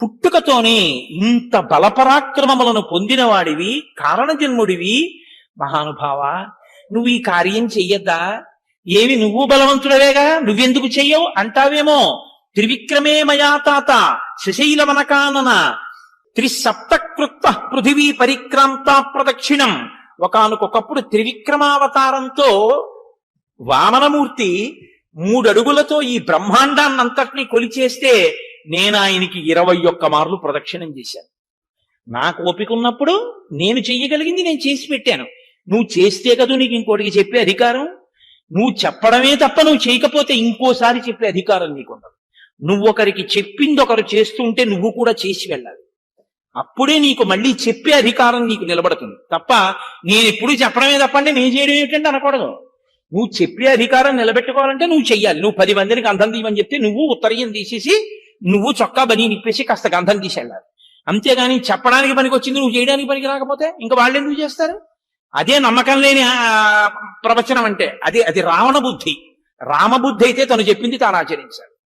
పుట్టుకతోనే ఇంత బలపరాక్రమములను పొందినవాడివి, కారణజన్ముడివి, మహానుభావ నువ్వు ఈ కార్యం చెయ్యద్దా? ఏమి నువ్వు బలవంతుడవేగా, నువ్వెందుకు చెయ్యవు అంటావేమో. త్రివిక్రమే మయా తాత శశైలవనకానన త్రిసప్తకృత్వ పృథివీ పరిక్రాంత ప్రదక్షిణం. ఒకానొకప్పుడు త్రివిక్రమావతారంతో వామనమూర్తి 3 అడుగులతో ఈ బ్రహ్మాండాన్నంతటినీ కొలిచేస్తే నేను ఆయనకి 21 మార్లు ప్రదక్షిణం చేశాను. నాకు ఓపిక ఉన్నప్పుడు నేను చెయ్యగలిగింది నేను చేసి పెట్టాను. నువ్వు చేస్తే కదా నీకు ఇంకోటికి చెప్పే అధికారం. నువ్వు చెప్పడమే తప్ప నువ్వు చేయకపోతే ఇంకోసారి చెప్పే అధికారం నీకున్నది. నువ్వు ఒకరికి చెప్పింది ఒకరు చేస్తుంటే నువ్వు కూడా చేసి వెళ్ళాలి. అప్పుడే నీకు మళ్ళీ చెప్పే అధికారం నీకు నిలబడుతుంది తప్ప నేను ఎప్పుడు చెప్పడమే తప్పంటే నేను చేయడం ఏమిటంటే అనకూడదు. నువ్వు చెప్పే అధికారం నిలబెట్టుకోవాలంటే నువ్వు చెయ్యాలి. నువ్వు 10 మందిని గంధం తీయమని చెప్తే నువ్వు ఉత్తరీయం తీసేసి నువ్వు చొక్కా బని నిప్పేసి కాస్త గంధం తీసి వెళ్ళాలి. అంతేగాని చెప్పడానికి పనికి వచ్చింది నువ్వు చేయడానికి పనికి రాకపోతే ఇంకా వాళ్ళు ఎందుకు చేస్తారు? అదే నమ్మకం లేని ప్రవచనం అంటే అది రావణ బుద్ధి. రామబుద్ధి అయితే తను చెప్పింది తాను ఆచరించాలి.